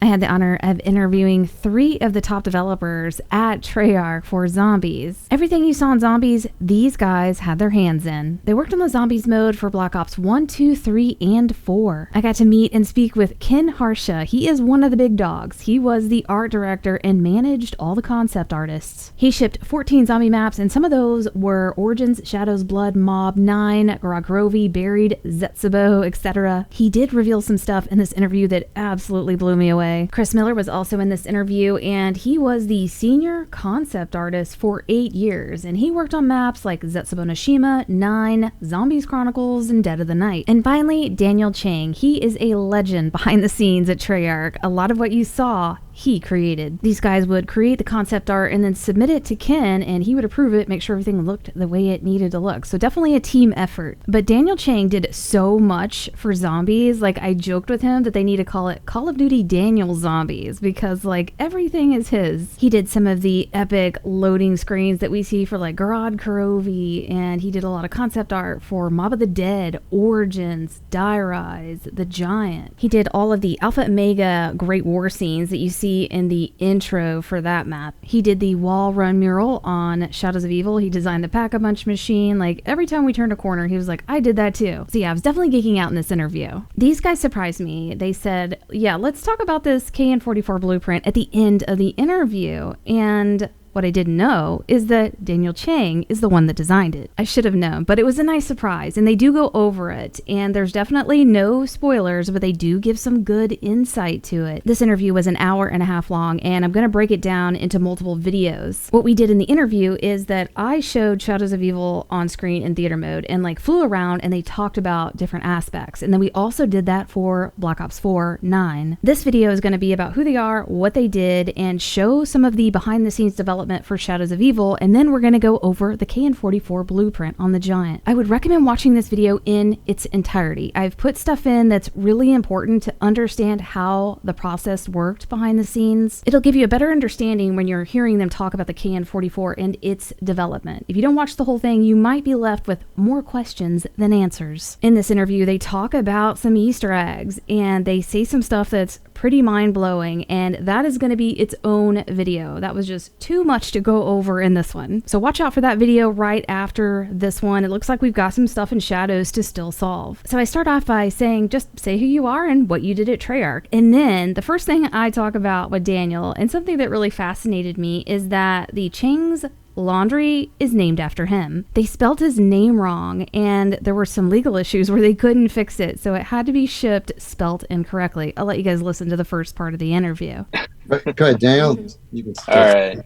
had the honor of interviewing 3 of the top developers at Treyarch for Zombies. Everything you saw in Zombies, these guys had their hands in. They worked on the Zombies mode for Black Ops 1, 2, 3, and 4. I got to meet and speak with Harsha. He is one of the big dogs. He was the art director and managed all the concept artists. He shipped 14 zombie maps, and some of those were Origins, Shadows, Blood, Mob, 9, Grogrovi, Buried, Zetsubo, etc. He did reveal some stuff in this interview that absolutely blew me away. Chris Miller was also in this interview, and he was the senior concept artist for 8 years, and he worked on maps like Zetsubo Nishima, 9, Zombies Chronicles, and Dead of the Night. And finally, Daniel Chang. He is a legend behind the scenes at Treyarch. A lot of what you saw, he created. These guys would create the concept art and then submit it to Ken, and he would approve it, make sure everything looked the way it needed to look. So definitely a team effort. But Daniel Chang did so much for Zombies. Like, I joked with him that they need to call it Call of Duty Daniel Zombies, because like everything is his. He did some of the epic loading screens that we see for like Garad Kurovi, and he did a lot of concept art for Mob of the Dead, Origins, Die Rise, The Giant. He did all of the Alpha Omega Great War scenes that you see in the intro for that map. He did the wall run mural on Shadows of Evil. He designed the Pack-a-Punch machine. Like, every time we turned a corner, he was like, I did that too. So yeah, I was definitely geeking out in this interview. These guys surprised me. They said, yeah, let's talk about this KN-44 blueprint at the end of the interview. And what I didn't know is that Daniel Chang is the one that designed it. I should have known, but it was a nice surprise, and they do go over it, and there's definitely no spoilers, but they do give some good insight to it. This interview was an hour and a half long, and I'm going to break it down into multiple videos. What we did in the interview is that I showed Shadows of Evil on screen in theater mode and like flew around, and they talked about different aspects, and then we also did that for Black Ops 4, 9. This video is going to be about who they are, what they did, and show some of the behind the scenes development for Shadows of Evil, and then we're going to go over the KN-44 blueprint on the Giant. I would recommend watching this video in its entirety. I've put stuff in that's really important to understand how the process worked behind the scenes. It'll give you a better understanding when you're hearing them talk about the KN-44 and its development. If you don't watch the whole thing, you might be left with more questions than answers. In this interview, they talk about some Easter eggs, and they say some stuff that's pretty mind-blowing, and that is going to be its own video. That was just too much to go over in this one. So watch out for that video right after this one. It looks like we've got some stuff in Shadows to still solve. So I start off by saying, just say who you are and what you did at Treyarch. And then the first thing I talk about with Daniel, and something that really fascinated me, is that the Chang's laundry is named after him. They spelled his name wrong, and there were some legal issues where they couldn't fix it, so it had to be shipped spelt incorrectly. I'll let you guys listen to the first part of the interview. Go ahead, Daniel. You can All right.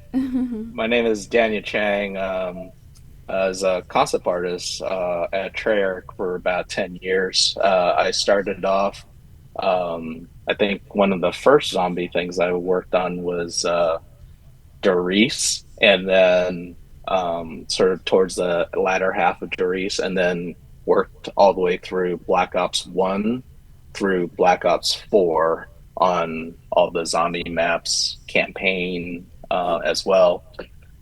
My name is Daniel Chang. As a concept artist at Treyarch for about 10 years. I started off, I think one of the first zombie things I worked on was Doris, and then sort of towards the latter half of Doris, and then worked all the way through Black Ops 1 through Black Ops 4 on all the zombie maps, campaign as well.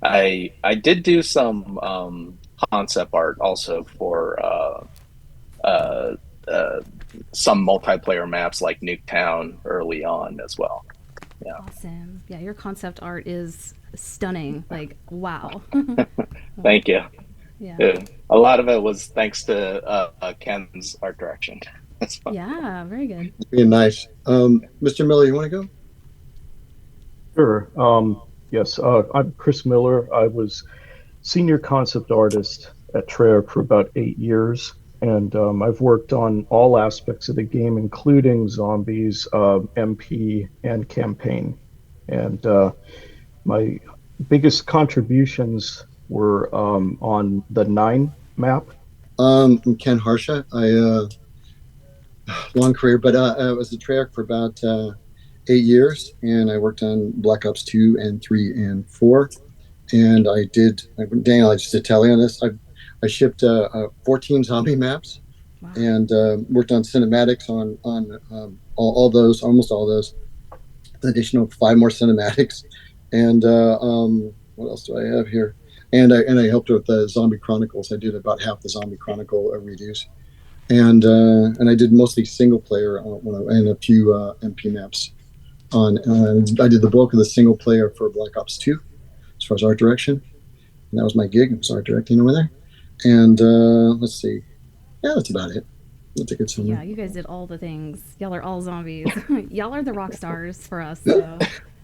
I did do some concept art also for some multiplayer maps like Nuketown early on as well. Yeah. Awesome. Yeah, your concept art is stunning. Like, wow. Thank you. Yeah. A lot of it was thanks to Ken's art direction. Yeah, very good. Being nice. Mr. Miller, you want to go? Sure. Yes, I'm Chris Miller. I was senior concept artist at Treyarch for about 8 years, and I've worked on all aspects of the game, including zombies, MP, and campaign. And my biggest contributions were on the 9 map. I'm Ken Harsha. Long career, but I was at Treyarch for about 8 years, and I worked on Black Ops 2 and 3 and 4. And I did, Daniel, I just did tell you on this. I shipped 14 zombie maps. Wow. And worked on cinematics on all those, almost all those. Additional 5 more cinematics. And what else do I have here? And I helped with the Zombie Chronicles. I did about half the Zombie Chronicle redos. And I did mostly single player and a few MP maps. on. I did the bulk of the single player for Black Ops 2, as far as art direction, and that was my gig. I was art directing over there. And let's see, yeah, that's about it. That's a good summary. Yeah, you guys did all the things. Y'all are all zombies. Y'all are the rock stars for us. So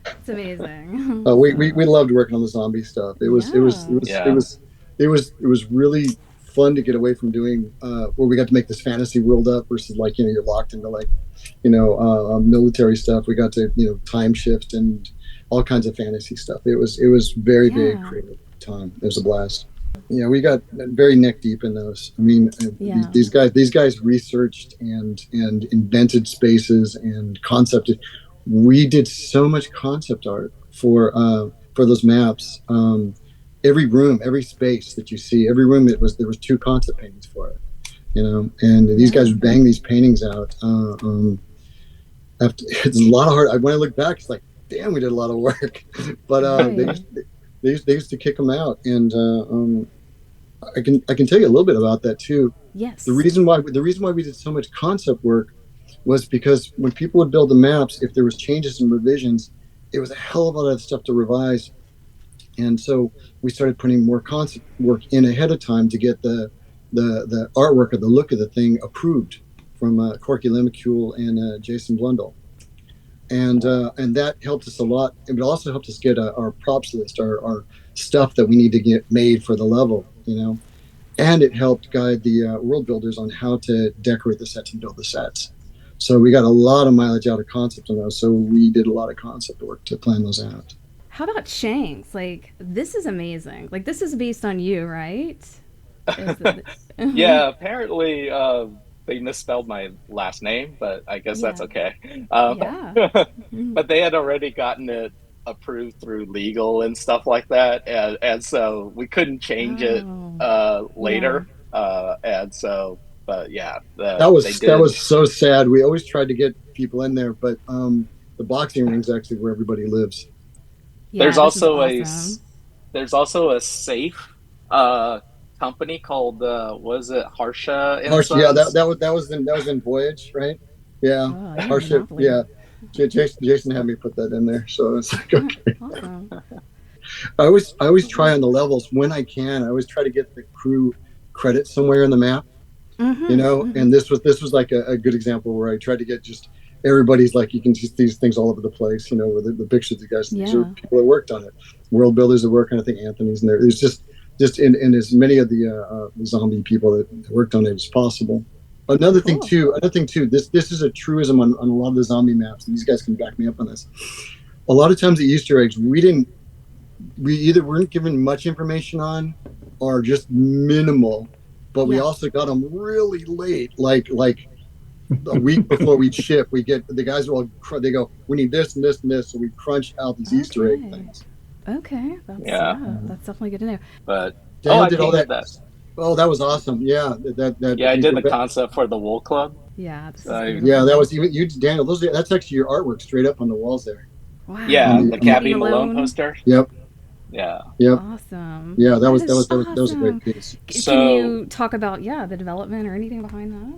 it's amazing. We loved working on the zombie stuff. It was really fun to get away from doing where we got to make this fantasy world up versus like, you're locked into like, military stuff. We got to, time shift and all kinds of fantasy stuff. It was very creative time. It was a blast. Yeah, we got very neck deep in those. I mean, these guys researched and invented spaces and concepted. We did so much concept art for those maps. Every room, every space that you see, every room there was 2 concept paintings for it. And these guys would bang these paintings out. It's a lot of hard. When I look back, it's like, damn, we did a lot of work. But they used to kick them out, and I can tell you a little bit about that too. Yes. The reason why we did so much concept work was because when people would build the maps, if there was changes and revisions, it was a hell of a lot of stuff to revise. And so we started putting more concept work in ahead of time to get the artwork or the look of the thing approved from Corky Lemacule and Jason Blundell. And that helped us a lot. It also helped us get our props list, our stuff that we need to get made for the level, and it helped guide the world builders on how to decorate the sets and build the sets. So we got a lot of mileage out of concept on those. So we did a lot of concept work to plan those out. How about Shanks? Like, this is amazing. Like, this is based on you, right? Yeah, apparently they misspelled my last name, but I guess that's okay. But they had already gotten it approved through legal and stuff like that, and so we couldn't change it later. And so, but yeah, that was so sad. We always tried to get people in there, but the boxing ring's actually where everybody lives. Yeah, there's also a safe company called was it Harsha? Harsha, yeah, that was in Voyage, right? Yeah, Harsha, yeah. Jason had me put that in there, so it's like, okay. Awesome. I always try on the levels when I can. I always try to get the crew credit somewhere in the map, And this was like a good example where I tried to get just everybody's like, you can see these things all over the place, with the pictures of the guys. These are people that worked on it, world builders that work on it. I think Anthony's in there. There's just in as many of the zombie people that worked on it as possible. Another thing too, this is a truism on a lot of the zombie maps, and these guys can back me up on this. A lot of times the Easter eggs, we either weren't given much information on or just minimal, but we also got them really late, like a week before we'd ship. We get the guys they go, we need this and this and this, so we crunch out these Easter egg things. Okay, that's definitely good to know. But I did all that. Oh, that was awesome! Yeah, I did the concept for the Wool Club. Yeah, that was even you, Daniel. That's actually your artwork straight up on the walls there. Wow. Yeah, the Cabby Malone poster. Yep. Yeah. Yep. Awesome. Yeah, that was a great piece. Can you talk about the development or anything behind that?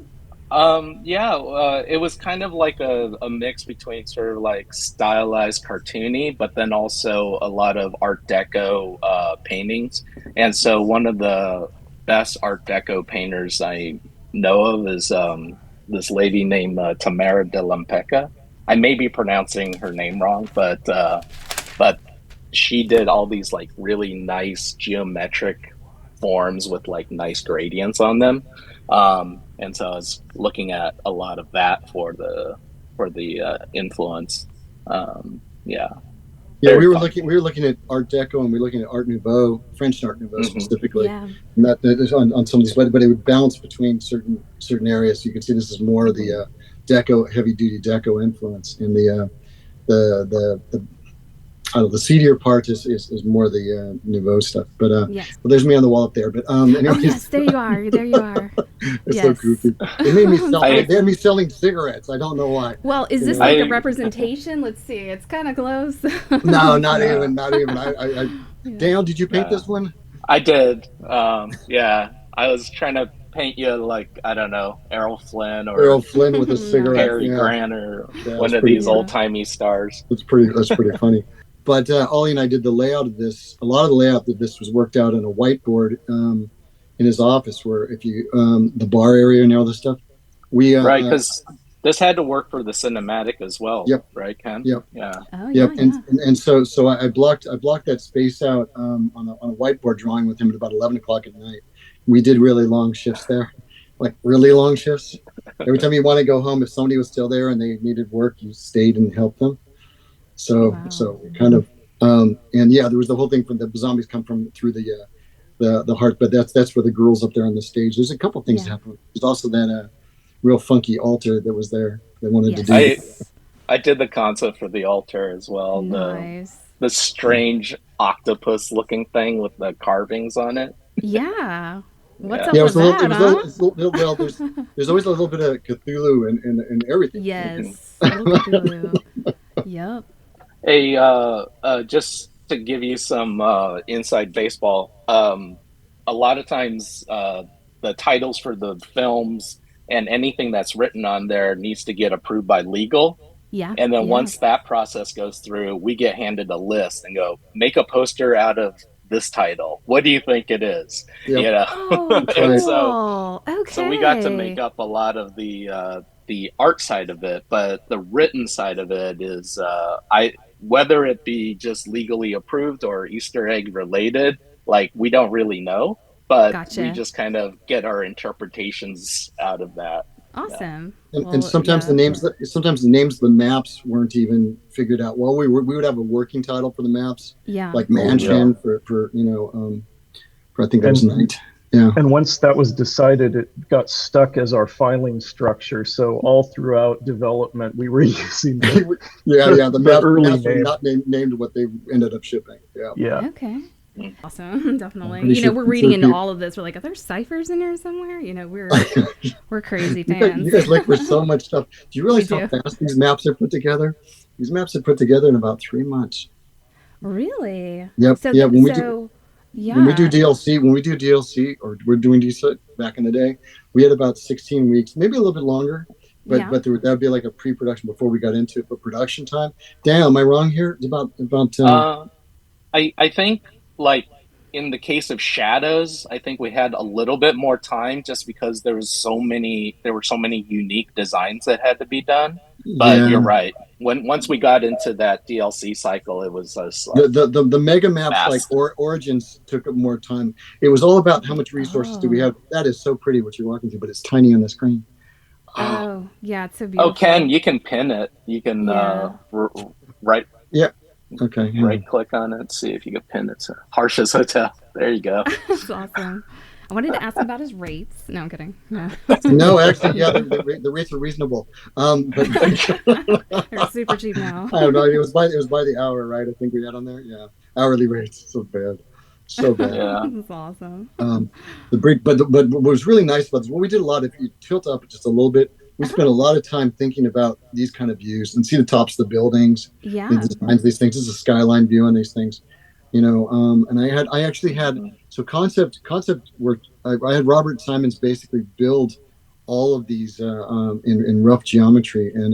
It was kind of like a mix between sort of like stylized cartoony, but then also a lot of Art Deco paintings. And so one of the best Art Deco painters I know of is this lady named Tamara de Lampeca. I may be pronouncing her name wrong, but she did all these like really nice geometric forms with like nice gradients on them. And so I was looking at a lot of that for the influence. We were looking at Art Deco, and we were looking at Art Nouveau, French Art Nouveau specifically. Yeah. And that is on some of these, but it would bounce between certain areas. You can see this is more of the Deco, heavy duty Deco influence, and the seedier part is more the Nouveau stuff. But well, there's me on the wall up there. But anyways. Oh, yes, there you are. It's so goofy. They had me selling cigarettes. I don't know why. Well, is this like a representation? Let's see. It's kind of close. No, not even. Daniel, did you paint this one? I did. I was trying to paint you like, I don't know, Errol Flynn Errol or Flynn with a cigarette. Cary Yeah, Grant or yeah, one it's of pretty. these Yeah. old-timey stars. That's pretty funny. But Ollie and I did the layout of this. A lot of the layout of this was worked out on a whiteboard in his office, where if you the bar area and all this stuff. We Right, because this had to work for the cinematic as well, Yep, right, Ken? yep. Yeah. Oh Yep, yeah, yeah. and so I blocked that space out on a whiteboard drawing with him at about 11 o'clock at night. We did really long shifts there, like really long shifts. Every time you want to go home, if somebody was still there and they needed work, you stayed and helped them. Wow. So kind of and yeah, there was the whole thing from the zombies come from through the heart, but that's where the girls up there on the stage. There's a couple things Yeah. happening. There's also that real funky altar that was there. They wanted to do. Yes. I did the concept for the altar as well. Nice. The strange octopus looking thing with the carvings on it. Yeah. What's Yeah. up Yeah, with that, huh? well, there's always a little bit of Cthulhu in everything. Yes. Little Cthulhu. Yep. Hey, just to give you some inside baseball, a lot of times the titles for the films and anything that's written on there needs to get approved by legal. Yeah. And then Yeah. once that process goes through, we get handed a list and go, make a poster out of this title. What do you think it is? Yep. You know, Oh, and cool. Okay. so we got to make up a lot of the art side of it, but the written side of it is I whether it be just legally approved or Easter egg related, like we don't really know, but Gotcha. we just kind of get our interpretations out of that. Awesome. And, Well, and sometimes yeah. the names of the maps weren't even figured out. Well, we would have a working title for the maps, Yeah. like Mansion for for I think that was Night. Yeah. And once that was decided, it got stuck as our filing structure. So all throughout development, we were using the The early maps were name. not named what they ended up shipping. Yeah. Yeah. Okay. Awesome. Definitely. pretty sure- We're reading into all of this. We're like, are there ciphers in here somewhere? We're crazy fans. You guys look for so much stuff. Do you realize We how do. fast these maps are put together? These maps are put together in about 3 months. Really? Yep. So, Yeah. When we do DLC, or we're doing DC back in the day, we had about 16 weeks, maybe a little bit longer, but Yeah. that would be like a pre-production before we got into it. But production time, Daniel, am I wrong here? It's about I think like in the case of Shadows, I think we had a little bit more time just because there were so many unique designs that had to be done. But yeah. you're right. Once we got into that DLC cycle, it was like The mega maps fast. like Origins took up more time. It was all about how much resources do we have. That is so pretty what you're walking through, but it's tiny on the screen. Oh, yeah, it's so beautiful. Oh, Ken, you can pin it. You can right Okay. Yeah. right click on it, see if you can pin it to Harsha's Hotel. There you go. That's awesome. I wanted to ask about his rates. No, I'm kidding. No. No, actually, yeah, the rates are reasonable. But They're super cheap now. I don't know. It was by the hour, right? I think we had on there. Yeah, hourly rates. So bad. Yeah. That's awesome. But what was really nice about this, what we did a lot, if you tilt up just a little bit, we spent a lot of time thinking about these kind of views and see the tops of the buildings, Yeah. the designs of these things. This is a skyline view on these things, and I actually had concept work. I had Robert Simons basically build all of these in rough geometry and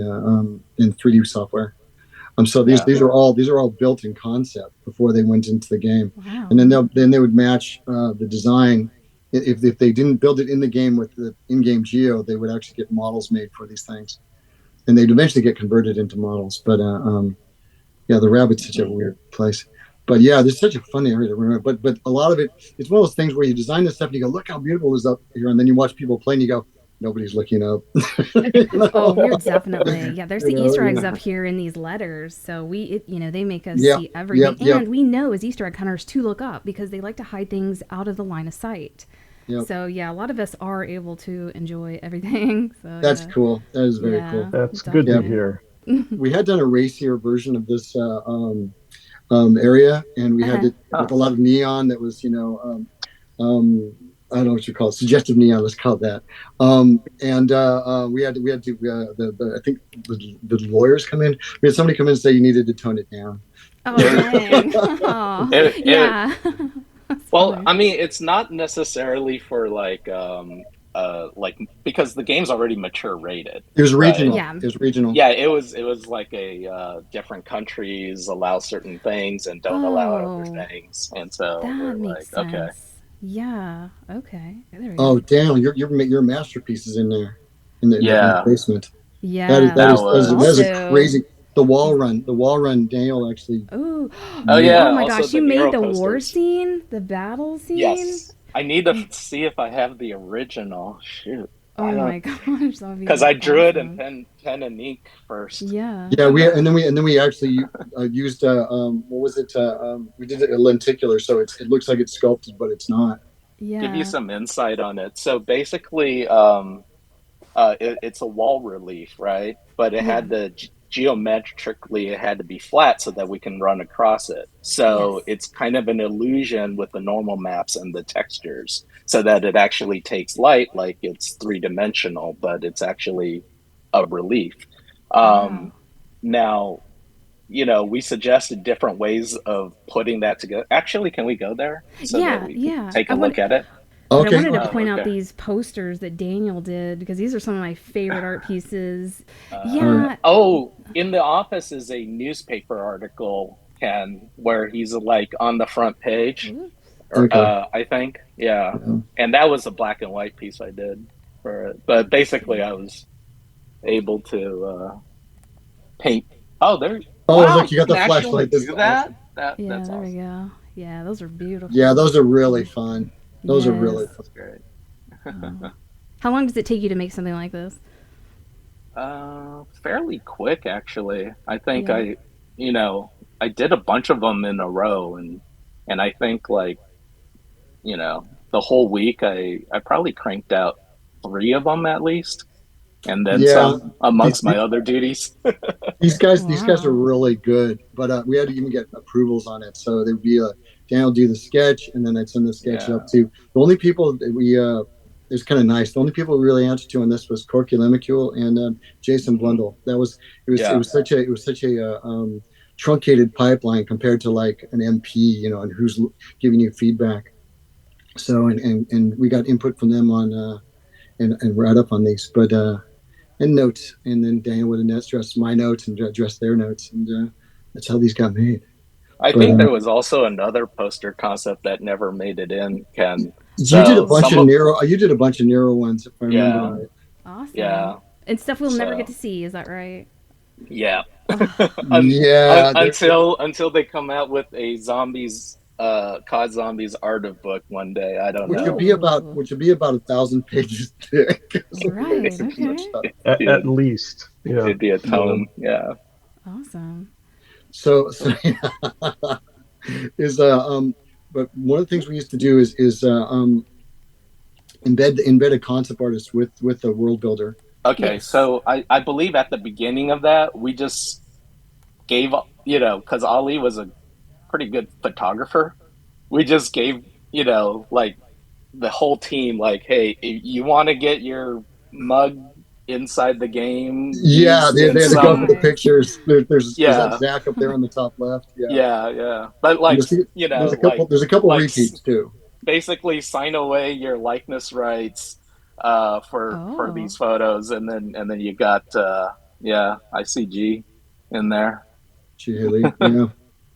in 3D software. So these are all built in concept before they went into the game. Wow. And then they would match the design. If they didn't build it in the game with the in-game geo, they would actually get models made for these things, and they'd eventually get converted into models. But the Rabbit's such a weird place. But yeah, this is such a fun area to remember. But a lot of it's one of those things where you design this stuff and you go, look how beautiful it is up here, and then you watch people play and you go, nobody's looking up. Oh, we're definitely. Yeah, there's the Easter eggs up here in these letters. So they make us see everything. And we know as Easter egg hunters to look up because they like to hide things out of the line of sight. Yep. So yeah, a lot of us are able to enjoy everything. So That's cool. That is very cool. That's good to hear. We had done a racier version of this area, and we had it with a lot of neon that was, I don't know what you call it, suggestive neon. Let's call it that. We had to I think the lawyers come in. We had somebody come in and say you needed to tone it down. Oh, dang. Oh, yeah. Well, I mean, it's not necessarily for like like because the game's already mature rated. It was right? regional. Yeah. It was regional. Yeah, it was like a different countries allow certain things and don't allow other Oh, things, and so we're that makes like, okay, sense. Yeah. Okay. There we Oh, go. damn! Your masterpiece is in there, in the yeah, basement. Yeah. that That is a was. Also, crazy. The wall run. Daniel actually oh, Oh made. oh yeah, my also gosh, the you made Nero the war posters. scene, the battle scene. Yes, I need to see if I have the original. Shoot, I Oh don't my gosh, that would because be I drew it in awesome. pen and ink first. Yeah. Yeah, and then we actually used what was it? We did it a lenticular, so it looks like it's sculpted, but it's not. Give you Yeah. some insight on it. So basically, it's a wall relief, right? But it Yeah. had to geometrically, it had to be flat so that we can run across it. So Yes. it's kind of an illusion with the normal maps and the textures, so that it actually takes light like it's three dimensional, but it's actually a relief. Wow. Um, Now, we suggested different ways of putting that together. Actually, can we go there so that Yeah, we can yeah. take a look at it? But I Okay. wanted to Oh, point out okay. these posters that Daniel did because these are some of my favorite art pieces. All right. Yeah. Oh, in the office is a newspaper article, Ken, where he's like on the front page, Oops. or Okay. I think, yeah. Yeah. And that was a black and white piece I did for it. But Let's basically, see. I was able to paint. Oh, there! Oh, Wow, look, you you got can the actually flashlight. This is do that. awesome. Yeah, That's there we awesome. go. Yeah, those are Yeah, beautiful. those are really fun. Those are really Yes. fun. That's great. Oh. How long does it take you to make something like this? Fairly quick, actually. I think Yeah. you know, I did a bunch of them in a row, and I think like, the whole week I probably cranked out three of them at least, and then Yeah, some these amongst my other duties. these guys are Wow. really good, but we had to even get approvals on it. So there'd be a Dan will do the sketch, and then I'd send the sketch up Yeah. to the only people that we. It was kind of nice. The only people we really answered to on this was Corky Lemicule and Jason Hmm. Blundell. It Yeah. was such a truncated pipeline compared to like an MP, and who's giving you feedback. So and we got input from them on and right up on these, but and notes, and then Daniel would address my notes and address their notes, and that's how these got made. I But think there was also another poster concept that never made it in, Ken. you did a So Oh, bunch some of of, Nero. You did a bunch of Nero ones, if I remember yeah, right. awesome. yeah. And stuff we'll never get to So see, is that right? yeah. Oh, Yeah, Until they come out with a zombies COD Zombies art of book one day. I don't which would know. be about ooh. 1,000 pages thick. So Right. so much Okay. stuff. At least, yeah. It'd be a tome. Yeah. Awesome. So yeah. is but one of the things we used to do is embed a concept artist with a world builder. Okay, Yes. so I believe at the beginning of that we just gave because Ali was a pretty good photographer. We just gave like the whole team like, hey, if you want to get your mug inside the game Yeah, used in they had a couple some. of Nice. pictures. There's that Yeah, Zach up there on the top left. Yeah, yeah, but and like, there's a couple like repeats too. basically sign away your likeness rights for Oh. these photos, and then you got yeah, I see G in there. Gee, Haley, yeah.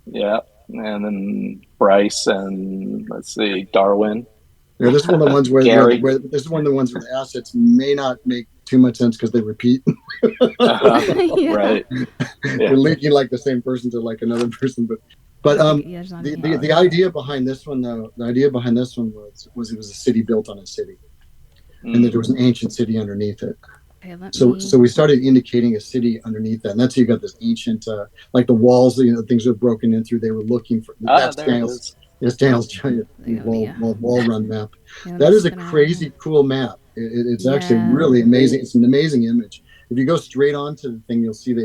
Yeah, and then Bryce, and let's see, Darwin. Yeah, this is one of the ones Gary. where this is one of the ones where the assets may not make too much sense because they repeat. Yeah. Right. Yeah. They're linking like the same person to like another person, but Yeah, there's not a the hand. the idea behind this one though, the idea behind this one was it was a city built on a city, and that there was an ancient city underneath it. Okay, let So me. we started indicating a city underneath that, and that's how you got this ancient like the walls, things were broken in through. They were looking for Ah, that's there it Daniel's. is. It's Daniel's giant Yeah, let me, wall run map. yeah, let me That is a spin around here. crazy cool map. It's actually Yeah. really amazing. It's an amazing image. If you go straight onto the thing, you'll see the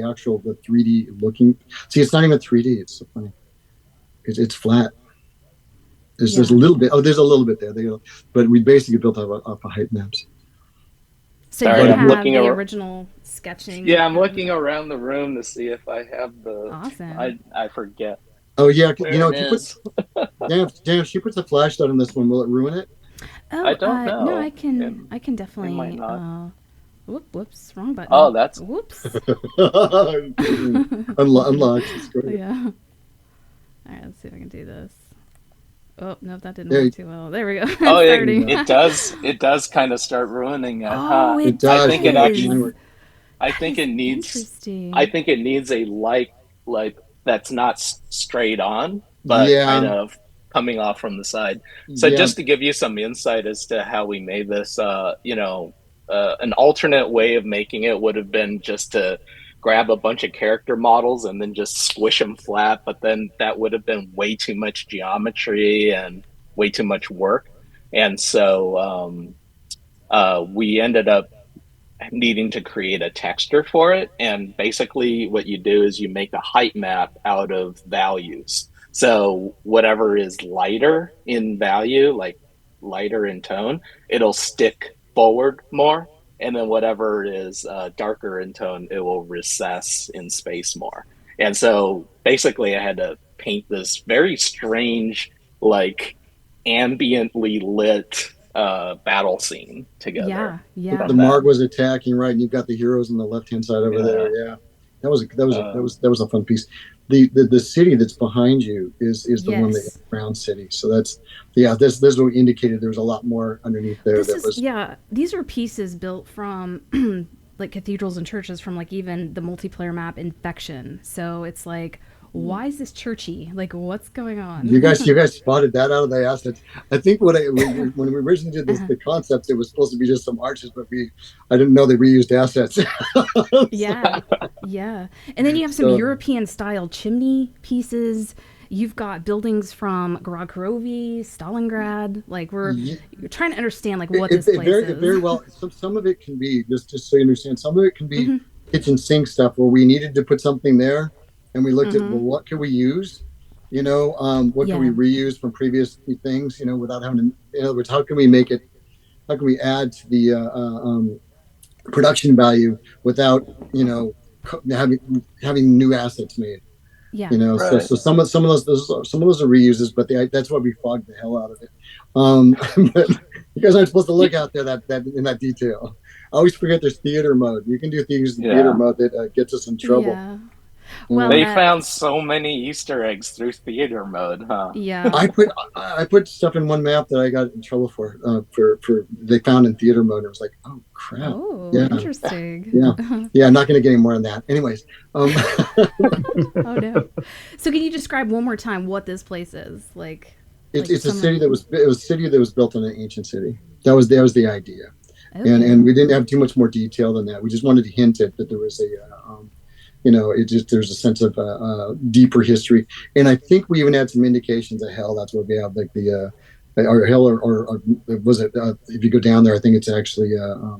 3D looking. See, it's not even 3D. It's so funny. It's flat. There's a Yeah. little bit. Oh, there's a little bit there. But we basically built off of height maps. So you Sorry, But I'm have looking the around. original sketching. Yeah, I'm looking around the room to see if I have the. Awesome. I forget oh yeah, where it if you put is. damn, if she puts a flashlight on this one, will it ruin it? I Oh, don't no, know. I can It might definitely. not. Whoops, wrong button. Oh, that's Whoops. Unlocked. It's great. Yeah. All right, let's see if I can do this. Oh, no, that didn't Yeah, work too well. There we go. oh, It's starting. it does kind of start ruining it, huh? Oh, it it I does. think it Yeah, actually mine does. work. I That think is it needs I interesting. think it needs a like that's not straight on, but kind Yeah, of coming off from the side. So yeah. just to give you some insight as to how we made this, an alternate way of making it would have been just to grab a bunch of character models and then just squish them flat, but then that would have been way too much geometry and way too much work. And so we ended up needing to create a texture for it. And basically, what you do is you make a height map out of values. So, whatever is lighter in value, like lighter in tone, it'll stick forward more. And then whatever is darker in tone, it will recess in space more. And so basically, I had to paint this very strange, like ambiently lit battle scene together Yeah, yeah. The from that. Marg was attacking, right, and you've got the heroes on the left hand side over Yeah. there. Yeah, Uh, that was a fun piece. The city that's behind you is the one that Yes. Brown City. So that's yeah. This what indicated there was a lot more underneath there This that is, was. yeah, these are pieces built from like cathedrals and churches from like even the multiplayer map Infection. So it's like, why is this churchy? Like, what's going You on? guys spotted that out of the assets. I think when we originally did Uh-huh. the concept, it was supposed to be just some arches, but I didn't know they reused assets. Yeah, yeah. And then you have some so European style chimney pieces. You've got buildings from Gorokhorovy, Stalingrad. Like we're yeah, trying to understand like what this place it is. very well. Some of it can be just so you understand. Some of it can be Hmm. kitchen sink stuff where we needed to put something there, and we looked at Hmm. well, what can we use? What can we Yeah, reuse from previous things? Without having to. In other words, how can we make it? How can we add to the production value without having new assets made? yeah. So right. some of those are reuses, but that's why we fogged the hell out of it. But you guys aren't supposed to look out there that in that detail. I always forget there's theater mode. You can do things in theater Yeah. mode that gets us in trouble. Yeah. Well, They found so many Easter eggs through theater mode, huh? yeah. I put stuff in one map that I got in trouble for they found in theater mode. I was like, oh crap, Oh, yeah, interesting. yeah, yeah. I'm not going to get any more than that. Anyways, Oh no. So can you describe one more time what this place is? Like it's a some. city it was a city that was built on an ancient city. That was the idea, Okay. and we didn't have too much more detail than that. We just wanted to hint at that there was it just there's a sense of deeper history, and I think we even had some indications of hell. That's what we have, like the or hell, or was it? If you go down there, I think it's actually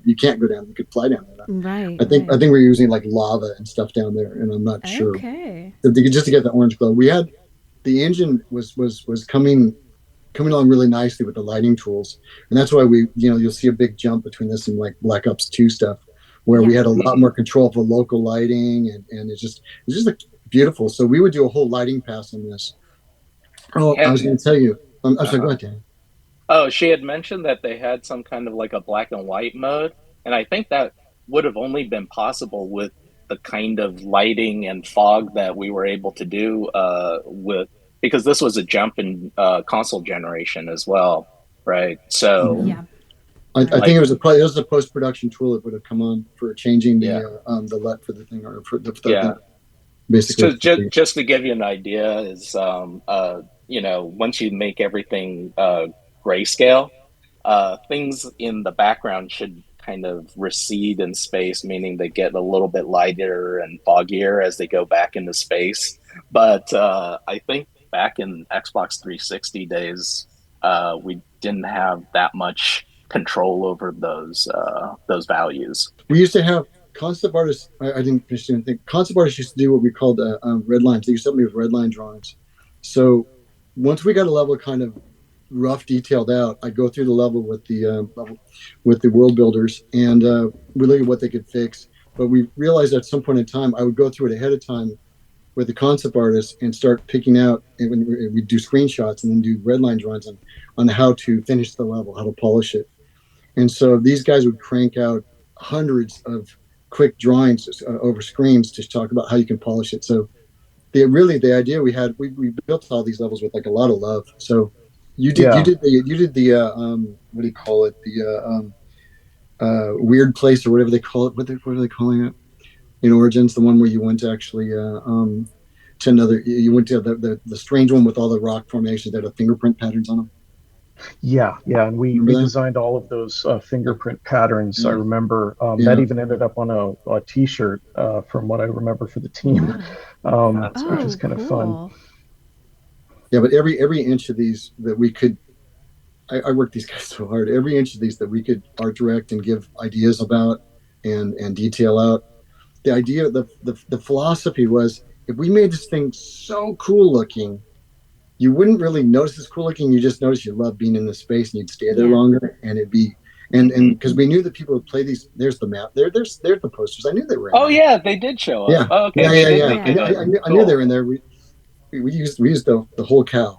you can't go down. You could fly down there. Right. I Right. think we're using like lava and stuff down there, and I'm not sure. Okay. Just to get the orange glow, we had the engine was coming along really nicely with the lighting tools, and that's why you'll see a big jump between this and like Black Ops 2 stuff, where we Yeah. had a lot Mhm. more control for local lighting, and it's just like beautiful. So we would do a whole lighting pass on this. Oh, I was And going to tell you. I'm sorry. Go uh-huh. ahead, Dan. Oh, she had mentioned that they had some kind of like a black and white mode, and I think that would have only been possible with the kind of lighting and fog that we were able to do with because this was a jump in console generation as well, right? So Mhm. Yeah. I Right. think like it was a post production tool that would have come on for changing yeah, the LUT for the thing, or for yeah. basically. So just to give you an idea is once you make everything grayscale, things in the background should kind of recede in space, meaning they get a little bit lighter and foggier as they go back into space. But I think back in Xbox 360 days, we didn't have that much control over those values. We used to have concept artists. I didn't finish anything. Concept artists used to do what we called red lines. They used to help me with red line drawings. So once we got a level kind of rough detailed out, I go through the level with the world builders, and we look at what they could fix. But we realized at some point in time, I would go through it ahead of time with the concept artists and start picking out, and we do screenshots and then do red line drawings on how to finish the level, how to polish it. And so these guys would crank out hundreds of quick drawings over screens to talk about how you can polish it. So the idea we had, we built all these levels with like a lot of love. So you did the what do you call it, the weird place or whatever they call it. What are they calling it in Origins? The one where you went to actually to another, you went to the strange one with all the rock formations that have fingerprint patterns on them. Yeah, and we designed all of those fingerprint patterns. I remember that even ended up on a T-shirt from what I remember for the team, which is kind of fun. Yeah, but every inch of these that we could, I worked these guys so hard. Every inch of these that we could art direct and give ideas about and detail out. The idea, the philosophy was, if we made this thing so cool looking, you wouldn't really notice it's cool looking. You just notice you love being in the space and you'd stay there longer, and it'd be, and because we knew that people would play these. There's the map. There's the posters. I knew they were in there. Yeah, they did show up. Yeah. Oh, okay. Yeah. I knew they were in there. We used the whole cow.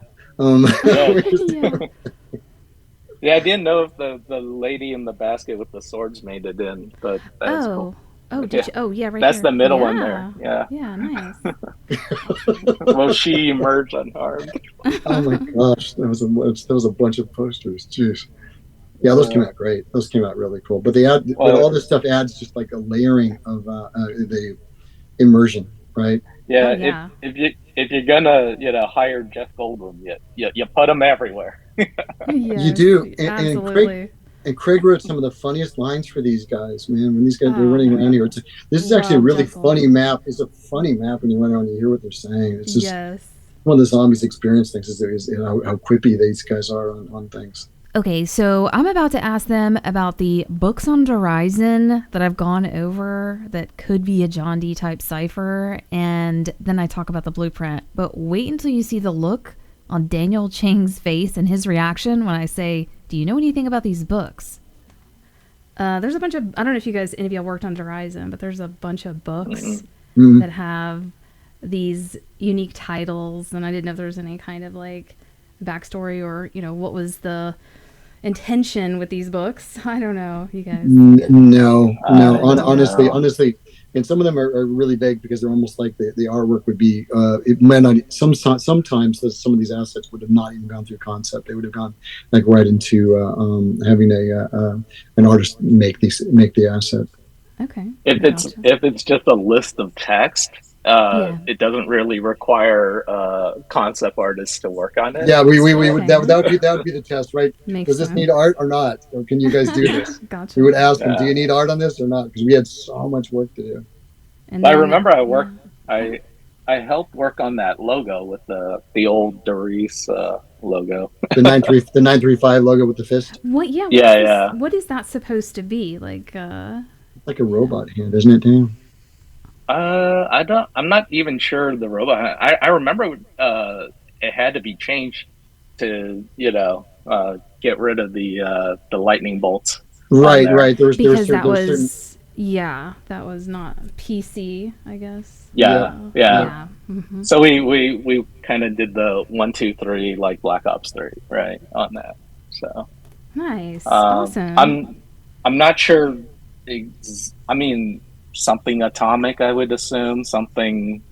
Yeah, I didn't know if the lady in the basket with the swords made it in, but that's cool. Oh, did you? Oh, yeah, right. That's here. the middle one there. Yeah. Yeah, nice. Will she emerge unharmed? Oh my gosh, that was a bunch of posters. Jeez. Yeah, those came out great. Those came out really cool. But but all this stuff adds just like a layering of the immersion, right? Yeah. If you're gonna hire Jeff Goldblum, you put him everywhere. You do. Absolutely. And Craig wrote some of the funniest lines for these guys, man. When these guys were running around here, this is actually a really funny map. It's a funny map when you run around and you hear what they're saying. It's just one of the zombies experience things is how quippy these guys are on things. Okay, so I'm about to ask them about the books on Horizon that I've gone over that could be a John D type cipher, and then I talk about the blueprint. But wait until you see the look on Daniel Chang's face and his reaction when I say, do you know anything about these books? There's a bunch of, I don't know if any of y'all worked on Horizon, but there's a bunch of books that have these unique titles, and I didn't know if there was any kind of like backstory or, what was the intention with these books. I don't know, you guys. No. Honestly, and some of them are really vague because they're almost like the artwork would be. It might not. Sometimes some of these assets would have not even gone through concept. They would have gone like right into having an artist make the asset. Okay. If it's just a list of text, it doesn't really require concept artists to work on it. Yeah, we would that would be the test, right? Does this need art or not? Or can you guys do this? Gotcha. We would ask them, do you need art on this or not? Because we had so much work to do. I remember I helped work on that logo with the old Doris logo. The 935 logo with the fist. What? Yeah. Yeah. What is that supposed to be like? Like a robot hand, isn't it, Dan? I'm not even sure the robot. I remember it had to be changed to get rid of the lightning bolts. Right. That was not PC, I guess. Yeah. Mm-hmm. So we kind of did the 1, 2, 3 like Black Ops 3, right, on that. So nice, awesome. I'm not sure. Something atomic, I would assume. Something,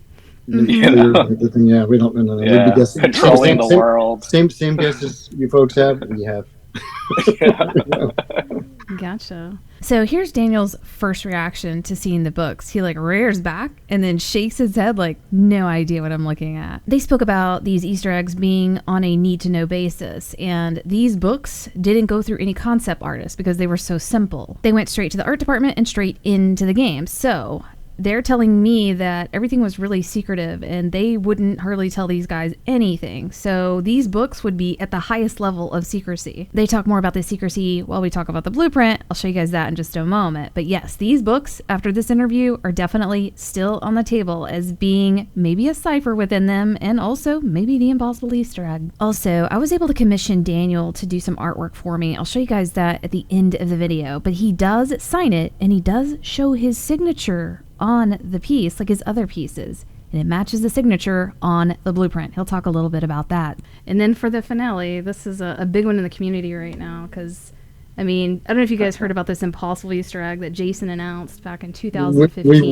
we don't know. Yeah. We'd be guessing. Controlling the world. Same guesses you folks have. We have. Gotcha. So here's Daniel's first reaction to seeing the books. He like rears back and then shakes his head like no idea what I'm looking at. They spoke about these Easter eggs being on a need to know basis, and these books didn't go through any concept artists because they were so simple. They went straight to the art department and straight into the game. So they're telling me that everything was really secretive and they wouldn't hardly tell these guys anything. So these books would be at the highest level of secrecy. They talk more about the secrecy while we talk about the blueprint. I'll show you guys that in just a moment. But yes, these books after this interview are definitely still on the table as being maybe a cipher within them and also maybe the impossible Easter egg. Also, I was able to commission Daniel to do some artwork for me. I'll show you guys that at the end of the video, but he does sign it and he does show his signature on the piece like his other pieces. and it matches the signature on the blueprint. He'll talk a little bit about that. And then for the finale, this is a big one in the community right now, because I mean, I don't know if you guys heard about this impossible Easter egg that Jason announced back in 2015. We've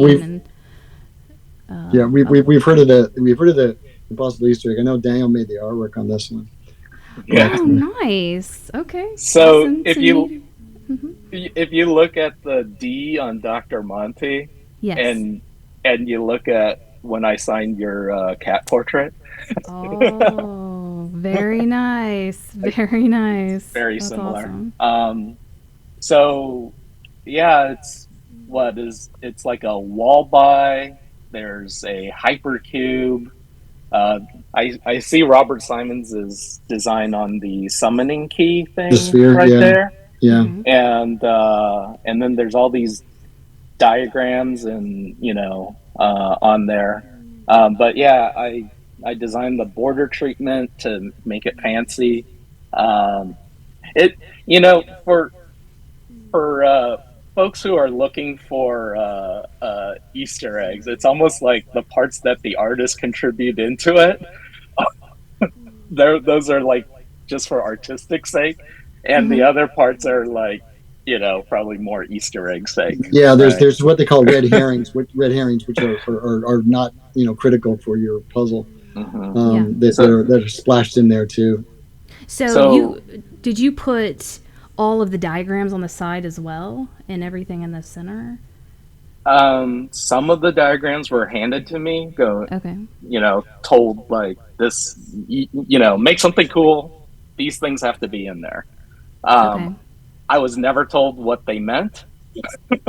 heard of the impossible Easter egg. I know Daniel made the artwork on this one. Yeah. Oh, nice. Okay. So Listen if to you me. if you look at the D on Dr. Monty, Yes. and you look at when I signed your cat portrait, Oh, very nice. Very nice. very That's similar. awesome. So yeah, it's like a wall by. There's a hypercube. I see Robert Simons' design on the summoning key thing The sphere, right yeah. there. Yeah. And then there's all these diagrams and on there. But yeah, I designed the border treatment to make it fancy. It for folks who are looking for Easter eggs, it's almost like the parts that the artist contribute into it. Those are like just for artistic sake, and the other parts are like probably more Easter egg sake. Yeah, there's what they call red herrings, which are not critical for your puzzle. That are splashed in there too. So did you put all of the diagrams on the side as well, and everything in the center? Some of the diagrams were handed to me. Okay. Told like this. Make something cool. These things have to be in there. Okay. I was never told what they meant.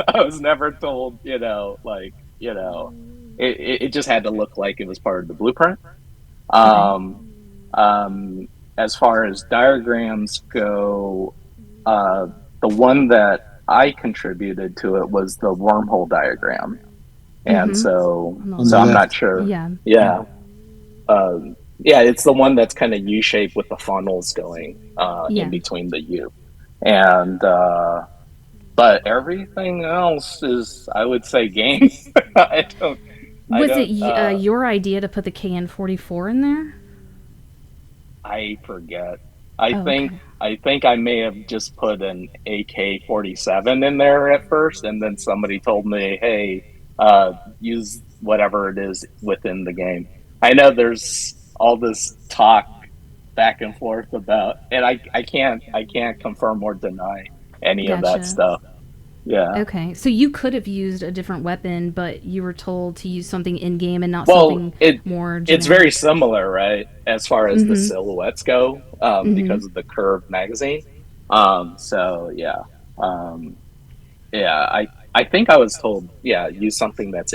I was never told, it just had to look like it was part of the blueprint. As far as diagrams go, the one that I contributed to it was the wormhole diagram. And so I'm not sure. Yeah. It's the one that's kind of U-shaped with the funnels going in between the U. And but everything else is, I would say, game. Was it your idea to put the KN-44 in there? I forget. I think I may have just put an AK-47 in there at first, and then somebody told me, "Hey, use whatever it is within the game." I know there's all this talk back and forth about, and I can't confirm or deny any of that stuff. Yeah. Okay, so you could have used a different weapon, but you were told to use something in game and not something more generic. It's very similar, right, as far as the silhouettes go, because of the curved magazine. I think I was told, use something that's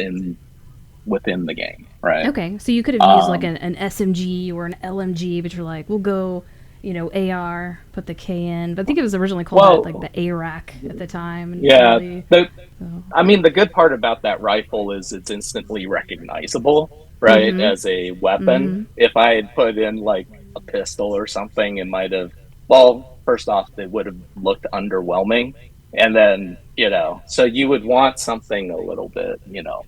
within the game, right? Okay, so you could have used like an SMG or an LMG, but you're like, we'll go, AR, put the K in. But I think it was originally called like the ARAC at the time. And the good part about that rifle is it's instantly recognizable, right, as a weapon. If I had put in like a pistol or something, it might have, first off, it would have looked underwhelming. And then, so you would want something a little bit,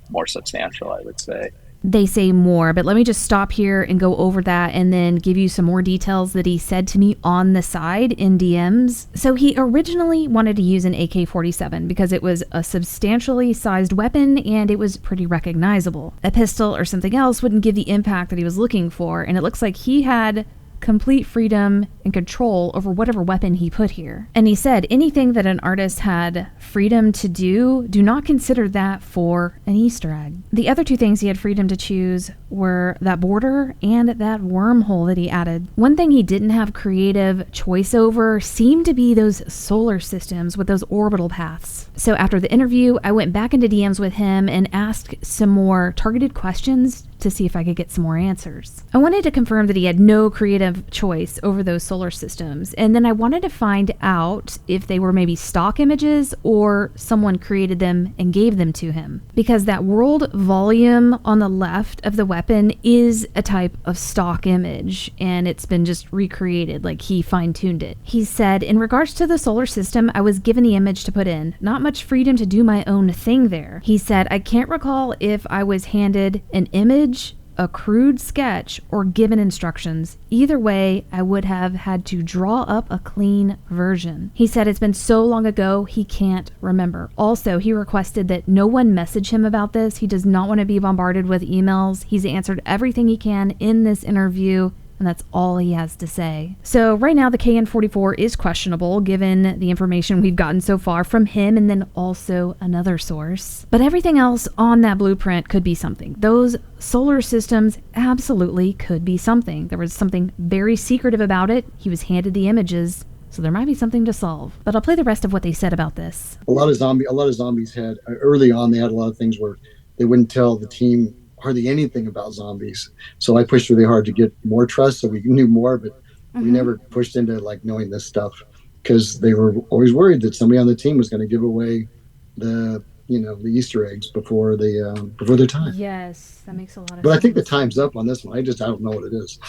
more substantial, I would say. They say more, but let me just stop here and go over that and then give you some more details that he said to me on the side in DMs. So he originally wanted to use an AK-47 because it was a substantially sized weapon and it was pretty recognizable. A pistol or something else wouldn't give the impact that he was looking for, and it looks like he had complete freedom and control over whatever weapon he put here. And he said anything that an artist had freedom to do not consider that for an Easter egg. The other two things he had freedom to choose were that border and that wormhole that he added. One thing he didn't have creative choice over seemed to be those solar systems with those orbital paths. So after the interview, I went back into DMs with him and asked some more targeted questions to see if I could get some more answers. I wanted to confirm that he had no creative of choice over those solar systems. And then I wanted to find out if they were maybe stock images or someone created them and gave them to him. Because that world volume on the left of the weapon is a type of stock image, and it's been just recreated, like he fine-tuned it. He said, in regards to the solar system, I was given the image to put in. Not much freedom to do my own thing there. He said, I can't recall if I was handed an image, a crude sketch, or given instructions. Either way, I would have had to draw up a clean version. He said it's been so long ago, he can't remember. Also, he requested that no one message him about this. He does not want to be bombarded with emails. He's answered everything he can in this interview, and that's all he has to say. So right now the KN-44 is questionable given the information we've gotten so far from him and then also another source. But everything else on that blueprint could be something. Those solar systems absolutely could be something. There was something very secretive about it. He was handed the images, so there might be something to solve. But I'll play the rest of what they said about this. A lot of zombies had, early on, they had a lot of things where they wouldn't tell the team hardly anything about zombies. So I pushed really hard to get more trust so we knew more, but we never pushed into like knowing this stuff because they were always worried that somebody on the team was going to give away the the Easter eggs before their time. Yes, that makes a lot of sense. But I think the time's up on this one. I don't know what it is.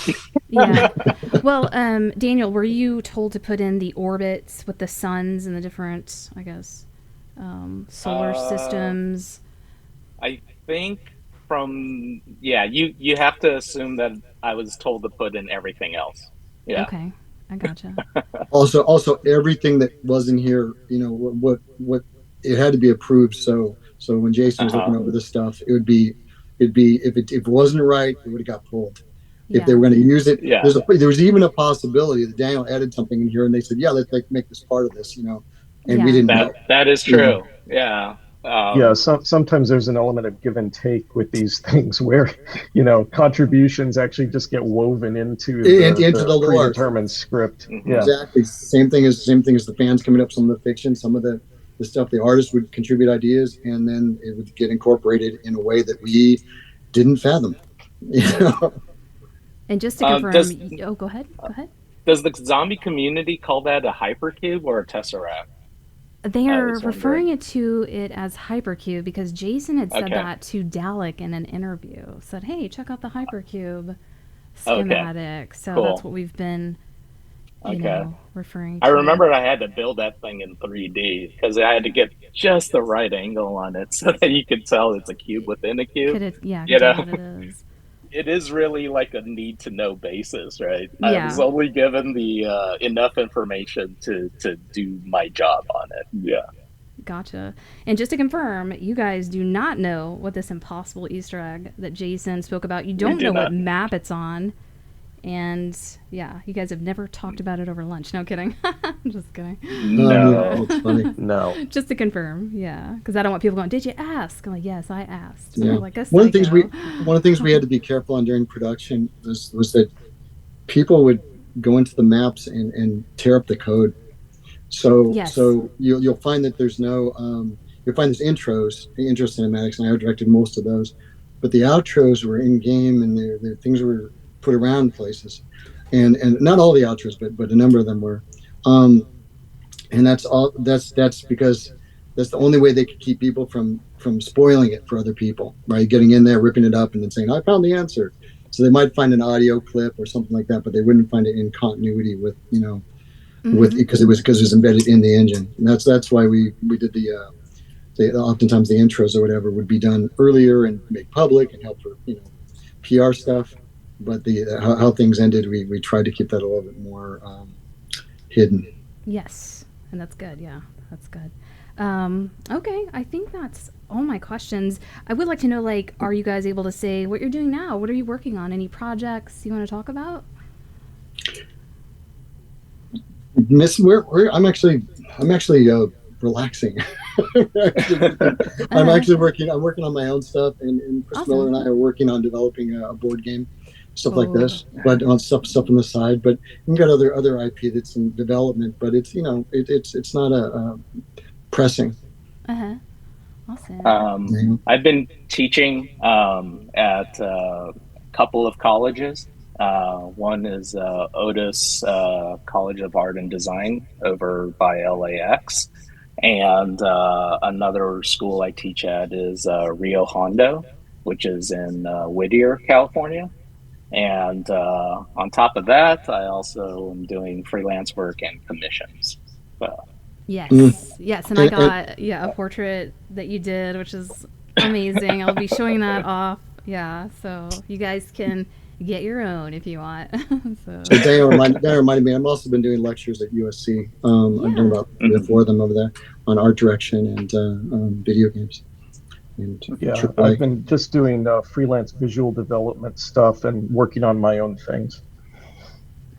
Yeah. Well, Daniel, were you told to put in the orbits with the suns and the different, I guess, solar systems? I think you have to assume that I was told to put in everything else. Yeah. Okay, I gotcha. Also everything that wasn't here, what it had to be approved. So when Jason was looking over this stuff, it'd be if it wasn't right, it would have got pulled. If they were going to use it, there was even a possibility that Daniel added something in here, and they said, "Yeah, let's make this part of this," and we didn't know. That is true. Yeah. Sometimes there's an element of give and take with these things where, contributions actually just get woven into the predetermined script. Mm-hmm. Yeah. Exactly. Same thing as the fans coming up, some of the fiction, some of the stuff the artists would contribute ideas, and then it would get incorporated in a way that we didn't fathom. And just to confirm, go ahead. Does the zombie community call that a hypercube or a tesseract? They are referring to it as hypercube because Jason had said that to Dalek in an interview. Said, "Hey, check out the hypercube schematic." So that's what we've been, referring to. I remember I had to build that thing in 3D because I had to get just the right angle on it so that you could tell it's a cube within a cube. What it is. It is really like a need to know basis, right? Yeah. I was only given the enough information to do my job on it. Yeah. Gotcha. And just to confirm, you guys do not know what this impossible Easter egg that Jason spoke about. You don't know what map it's on. And yeah, you guys have never talked about it over lunch. No kidding. I'm just kidding. No. It's funny. No. Just to confirm, yeah, because I don't want people going, "Did you ask?" I'm like, "Yes, I asked." Yeah. Like one of the things we had to be careful on during production was that people would go into the maps and tear up the code. So you'll find that there's no you'll find there's intros, the intro cinematics, and I directed most of those, but the outros were in game and the things were put around places, and not all the outros, but a number of them were, and that's because that's the only way they could keep people from spoiling it for other people, right? Getting in there, ripping it up, and then saying, "I found the answer." So they might find an audio clip or something like that, but they wouldn't find it in continuity with with because it was embedded in the engine. And that's why we did oftentimes the intros or whatever would be done earlier and made public and help for PR stuff. But how things ended, we tried to keep that a little bit more hidden. Yes, and that's good. Yeah, that's good. Okay, I think that's all my questions. I would like to know, are you guys able to say what you're doing now? What are you working on? Any projects you want to talk about? I'm actually relaxing. I'm working on my own stuff, and Chris Miller and I are working on developing a board game. Stuff like this, but on stuff on the side. But we've got other IP that's in development, but it's it's not a pressing. Awesome. I've been teaching at a couple of colleges One is Otis College of Art and Design over by LAX. And another school I teach at is Rio Hondo, which is in Whittier, California. And on top of that, I also am doing freelance work and commissions. So, Yes, yes, and I And got a portrait that you did, which is amazing. I'll be showing that off. Yeah, so you guys can get your own if you want. So that reminded me. I've also been doing lectures at USC. I'm doing about 3 or 4 of them over there on art direction and video games. And Yeah, AAA. I've been just doing freelance visual development stuff and working on my own things.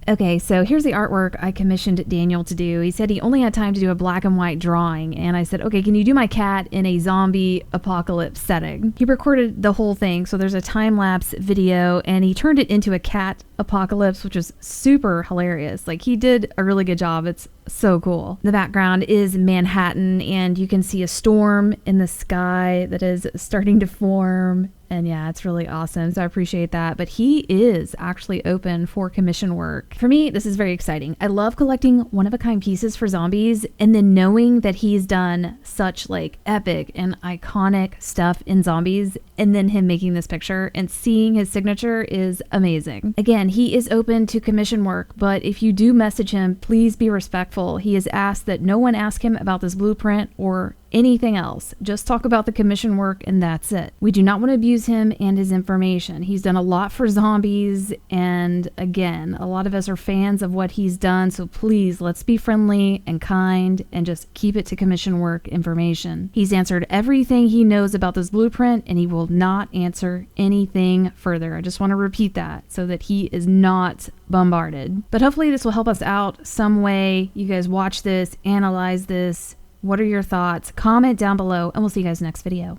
Okay, so here's the artwork I commissioned Daniel to do. He said he only had time to do a black and white drawing, and I said, okay, can you do my cat in a zombie apocalypse setting? He recorded the whole thing, so there's a time-lapse video, and he turned it into a cat apocalypse, which is super hilarious. Like, he did a really good job. It's so cool. The background is Manhattan, and you can see a storm in the sky that is starting to form. And yeah, it's really awesome. So I appreciate that. But he is actually open for commission work. For me, this is very exciting. I love collecting one-of-a-kind pieces for zombies, and then knowing that he's done such like epic and iconic stuff in zombies, and then him making this picture and seeing his signature is amazing. Again, he is open to commission work, but if you do message him, please be respectful. He has asked that no one ask him about this blueprint or anything else. Just talk about the commission work and that's it. We do not want to abuse him and his information. He's done a lot for zombies, and again, a lot of us are fans of what he's done, so please, let's be friendly and kind and just keep it to commission work information. He's answered everything he knows about this blueprint, and he will not answer anything further. I just want to repeat that so that he is not bombarded. But hopefully this will help us out some way. You guys watch this, analyze this. What are your thoughts? Comment down below, and we'll see you guys next video.